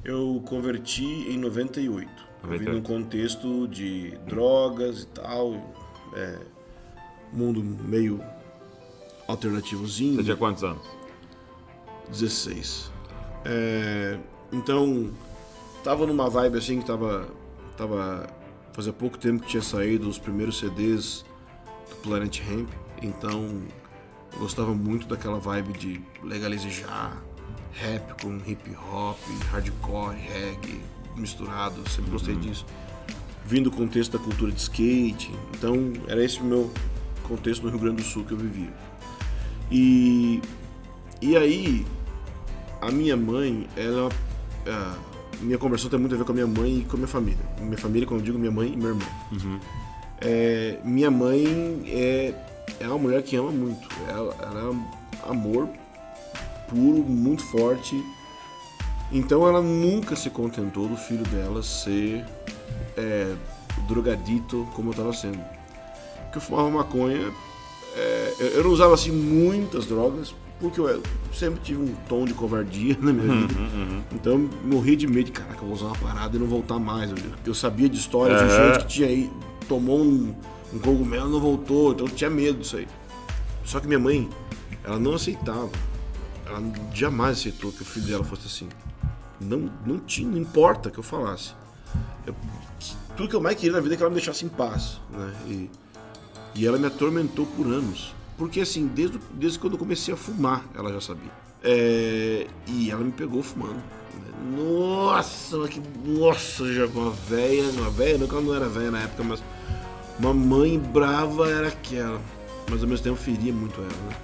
Eu converti em 98. Eu vim num 98. contexto de drogas e tal. Mundo meio alternativozinho. Você tinha quantos anos? 16. Então, tava numa vibe assim que tava. Fazia pouco tempo que tinha saído os primeiros CDs do Planet Hemp. Então, eu gostava muito daquela vibe de legalizar rap com hip hop, hardcore, reggae, misturado. Sempre gostei disso. Vim do contexto da cultura de skate. Então, era esse o meu contexto no Rio Grande do Sul que eu vivia. E aí, a minha mãe, minha conversão tem muito a ver com a minha mãe e com a minha família. Minha família, quando eu digo minha mãe e meu irmão. Minha mãe é uma mulher que ama muito. Ela é amor puro, muito forte. Então ela nunca se contentou do filho dela ser drogadito como eu estava sendo. Porque eu fumava maconha. Eu não usava assim muitas drogas, porque eu sempre tive um tom de covardia na minha vida. Então eu morria de medo de, caraca, eu vou usar uma parada e não voltar mais. Eu sabia de histórias de gente que tinha aí, tomou um cogumelo e não voltou, então eu tinha medo disso aí. Só que minha mãe, ela não aceitava. Ela jamais aceitou que o filho dela fosse assim. Não importa que eu falasse. Tudo que eu mais queria na vida é que ela me deixasse em paz, né? E ela me atormentou por anos. Porque assim, desde quando eu comecei a fumar, ela já sabia. E ela me pegou fumando. Nossa, já uma velha, não que ela não era velha na época, mas uma mãe brava era aquela. Mas ao mesmo tempo feria muito ela, né?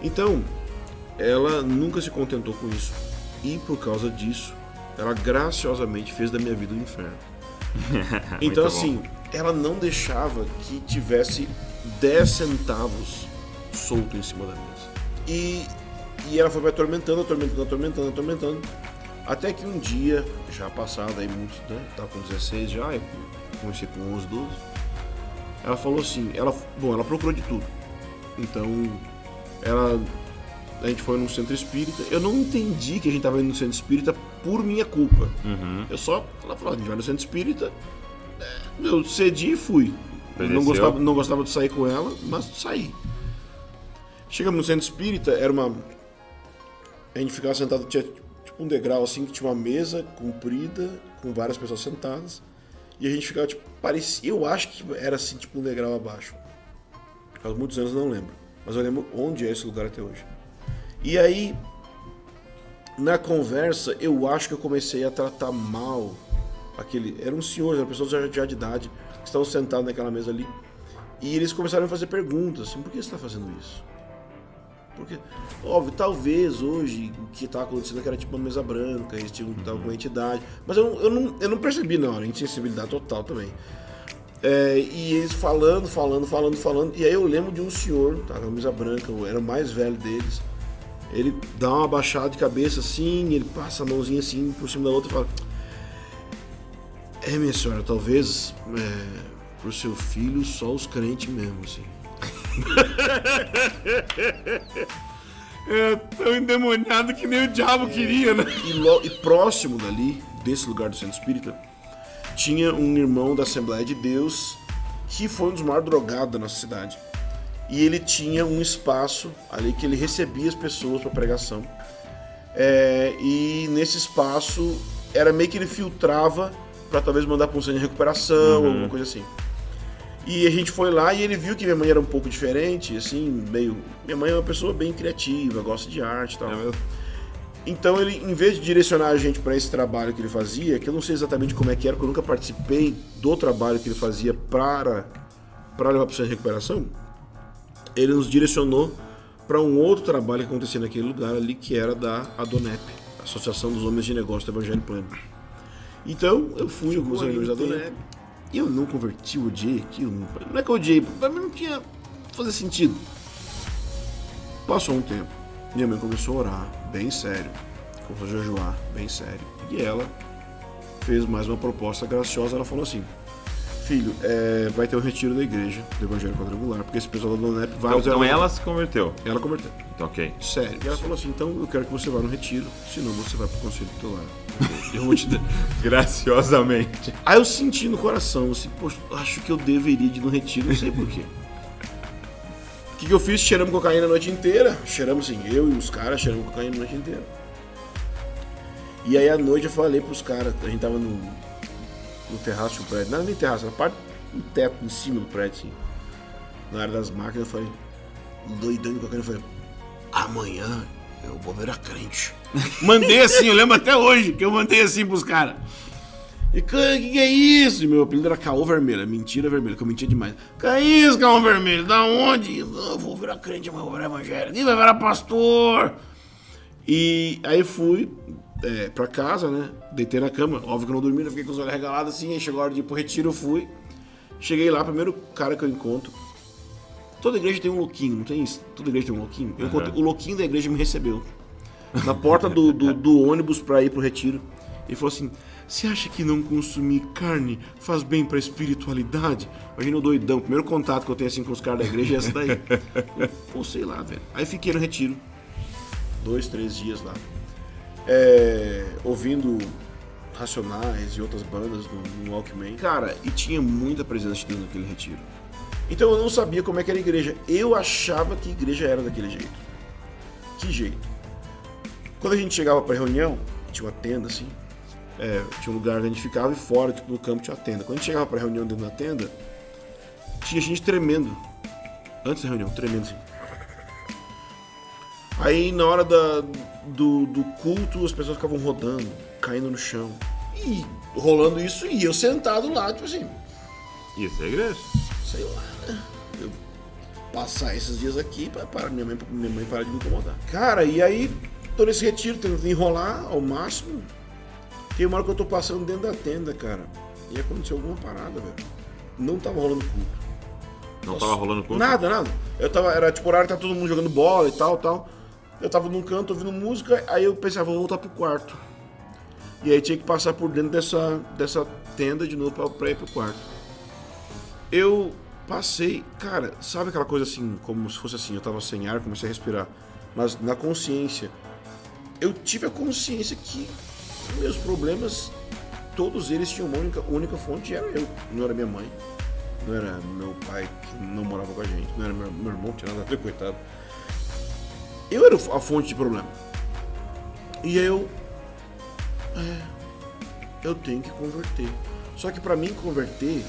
Então, ela nunca se contentou com isso. E por causa disso, ela graciosamente fez da minha vida um inferno. Então assim, ela não deixava que tivesse 10 centavos solto em cima da mesa. E ela foi me atormentando. Até que um dia, já passado aí muito, né? Tava com 16 já, eu comecei com 11, 12. Ela falou assim, ela procurou de tudo. Então, a gente foi num centro espírita. Eu não entendi que a gente tava indo no centro espírita por minha culpa. Ela falou, a gente vai no centro espírita. Eu cedi e fui. Não gostava de sair com ela, mas saí. Chegamos no centro espírita, a gente ficava sentado, tinha tipo um degrau assim, que tinha uma mesa comprida, com várias pessoas sentadas. E a gente ficava, tipo, parecia, eu acho que era assim, tipo um degrau abaixo. Faz muitos anos, não lembro. Mas eu lembro onde é esse lugar até hoje. E aí, na conversa, eu acho que eu comecei a tratar mal eram senhores, eram pessoas já de idade, que estavam sentados naquela mesa ali. E eles começaram a fazer perguntas, assim, por que você está fazendo isso? Porque, óbvio, talvez hoje o que estava acontecendo era tipo uma mesa branca, eles estavam com uma entidade. Mas eu não percebi na hora, insensibilidade total também. E eles falando. E aí eu lembro de um senhor, tava com uma mesa branca, eu era o mais velho deles. Ele dá uma baixada de cabeça assim, ele passa a mãozinha assim por cima da outra e fala: minha senhora, talvez pro seu filho só os crentes mesmo, assim. Tão endemoniado que nem o diabo queria, né? E próximo dali, desse lugar do centro espírita, tinha um irmão da Assembleia de Deus que foi um dos maiores drogados da nossa cidade. E ele tinha um espaço ali que ele recebia as pessoas para pregação. E nesse espaço era meio que ele filtrava para talvez mandar para um centro de recuperação, alguma coisa assim. E a gente foi lá e ele viu que minha mãe era um pouco diferente, assim, meio... Minha mãe é uma pessoa bem criativa, gosta de arte e tal. Então ele, em vez de direcionar a gente para esse trabalho que ele fazia, que eu não sei exatamente como é que era, porque eu nunca participei do trabalho que ele fazia para levar para o centro de recuperação, ele nos direcionou para um outro trabalho que acontecia naquele lugar ali, que era da ADONEP, Associação dos Homens de Negócio do Evangelho Pleno. Então eu fui alguns reuniões da ADONEP. E eu não converti, eu odiei aquilo. Não é que eu odiei, pra mim não tinha fazer sentido. Passou um tempo, minha mãe começou a orar, bem sério. Começou a jejuar, bem sério. E ela fez mais uma proposta graciosa, ela falou assim: filho, vai ter um retiro da igreja do Evangelho Quadrangular, porque esse pessoal da Donep Então ela se converteu. Ela converteu. Então, ok. Sério. E ela falou assim, então eu quero que você vá no retiro, senão você vai pro conselho tutelar. Eu vou te dar. Graciosamente. Aí eu senti no coração, assim, poxa, acho que eu deveria ir no retiro, não sei porquê. O que eu fiz? Cheiramos cocaína a noite inteira. Cheiramos assim, eu e os caras cheiramos cocaína a noite inteira. E aí à noite eu falei pros caras, a gente tava no terraço do prédio, não era nem terraço, era parte do teto, em cima do prédio, assim. Na área das máquinas, eu falei, doidão de cocaína, eu falei, amanhã eu vou virar crente. Mandei assim, eu lembro até hoje, que eu mandei assim pros caras. E que é isso? E meu apelido era Caô Vermelho, mentira vermelha, que eu mentia demais. Que é isso, Caô Vermelho? Da onde? Eu vou virar crente, amanhã eu vou virar evangélico. E vai virar pastor. E aí fui pra casa, né? Deitei na cama, óbvio que eu não dormi, eu fiquei com os olhos regalados assim. Aí chegou a hora de ir pro retiro, eu fui. Cheguei lá, primeiro cara que eu encontro. Toda igreja tem um louquinho, não tem isso? Toda igreja tem um louquinho. Eu encontrei, o louquinho da igreja me recebeu. Na porta do ônibus pra ir pro retiro. Ele falou assim, você acha que não consumir carne faz bem pra espiritualidade? Imagina o doidão, o primeiro contato que eu tenho assim com os caras da igreja é essa daí. Pô, sei lá, velho. Aí fiquei no retiro. 2, 3 dias lá. Ouvindo Racionais e outras bandas no Walkman. Cara, e tinha muita presença de Deus naquele retiro. Então eu não sabia como é que era a igreja. Eu achava que a igreja era daquele jeito. Que jeito? Quando a gente chegava pra reunião, tinha uma tenda assim, tinha um lugar onde a gente ficava e fora, tipo, no campo tinha uma tenda. Quando a gente chegava pra reunião dentro da tenda, tinha gente tremendo. Antes da reunião, tremendo assim. Aí na hora do culto, as pessoas ficavam rodando, caindo no chão. E rolando isso, e eu sentado lá, tipo assim. Isso é igreja? Sei lá, né? Eu passar esses dias aqui para minha mãe parar de me incomodar. Cara, e aí, tô nesse retiro, tentando enrolar ao máximo. Tem uma hora que eu tô passando dentro da tenda, cara. E aconteceu alguma parada, velho. Não tava rolando culto. Não tava rolando culto? Nada. Era tipo horário que tá todo mundo jogando bola e tal. Eu tava num canto ouvindo música, aí eu pensava, vou voltar pro quarto. E aí tinha que passar por dentro dessa tenda de novo pra ir pro quarto. Eu passei, cara, sabe aquela coisa assim, como se fosse assim, eu tava sem ar, comecei a respirar, mas na consciência, eu tive a consciência que meus problemas, todos eles tinham uma única fonte, era eu, não era minha mãe, não era meu pai que não morava com a gente, não era meu irmão, que tinha nada a ver, coitado. Eu era a fonte de problema. E eu tenho que converter. Só que pra mim converter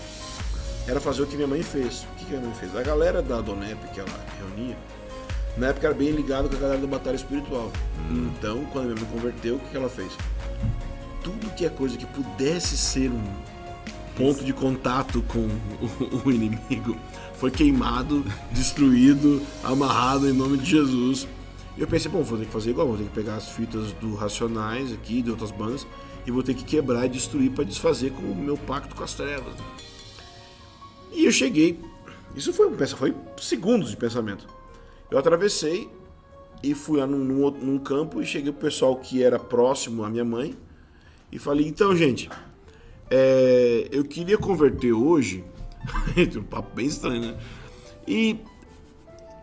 era fazer o que minha mãe fez. O que minha mãe fez? A galera da Donep que ela reunia, na época era bem ligado com a galera da Batalha Espiritual. Então, quando minha mãe converteu, o que ela fez? Tudo que é coisa que pudesse ser um ponto de contato com o inimigo foi queimado, destruído, amarrado em nome de Jesus. E eu pensei, bom, vou ter que fazer igual, vou ter que pegar as fitas do Racionais aqui, de outras bandas, e vou ter que quebrar e destruir para desfazer com o meu pacto com as trevas. E eu cheguei, isso foi segundos de pensamento. Eu atravessei e fui lá num campo e cheguei pro pessoal que era próximo à minha mãe e falei, então gente, eu queria converter hoje, um papo bem estranho, né? E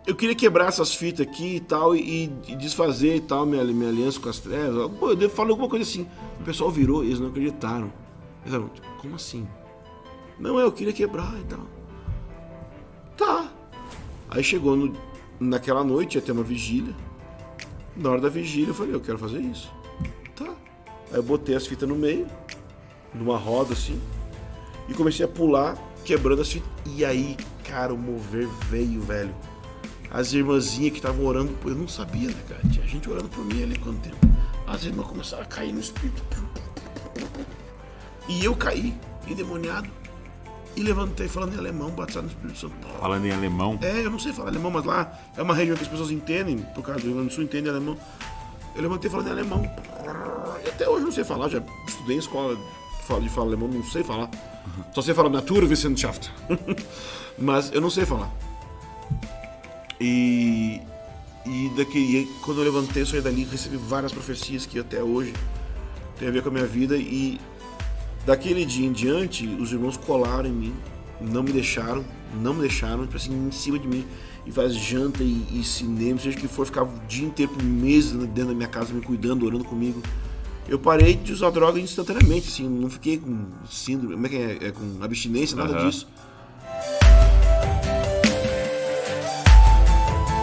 eu queria quebrar essas fitas aqui e tal, e desfazer e tal, minha aliança com as trevas. Eu falei alguma coisa assim. O pessoal virou e eles não acreditaram. Eles falaram, como assim? Não, eu queria quebrar e tal. Tá. Aí chegou naquela noite, ia ter uma vigília. Na hora da vigília eu falei, eu quero fazer isso. Tá. Aí eu botei as fitas no meio, numa roda assim, e comecei a pular, quebrando as fitas. E aí, cara, o mover veio, velho. As irmãzinhas que estavam orando, eu não sabia, né, cara? Tinha gente orando por mim ali quanto tempo. As irmãs começaram a cair no espírito. E eu caí, endemoniado. E levantei falando em alemão, batizado no Espírito Santo. Falando em alemão? Eu não sei falar alemão, mas lá é uma região que as pessoas entendem, por causa do Rio Grande do Sul, entendem alemão. Eu levantei falando em alemão. E até hoje eu não sei falar, já estudei em escola de falar alemão, não sei falar. Só sei falar Naturwissenschaft. Mas eu não sei falar. E quando eu levantei, eu saí dali, recebi várias profecias que até hoje tem a ver com a minha vida, e Daquele dia em diante, os irmãos colaram em mim, não me deixaram, tipo assim, em cima de mim. E faz janta e cinema, seja o que for, ficava o dia inteiro por meses dentro da minha casa, me cuidando, orando comigo. Eu parei de usar droga instantaneamente, assim, não fiquei com síndrome, como é que é? Com abstinência, nada disso.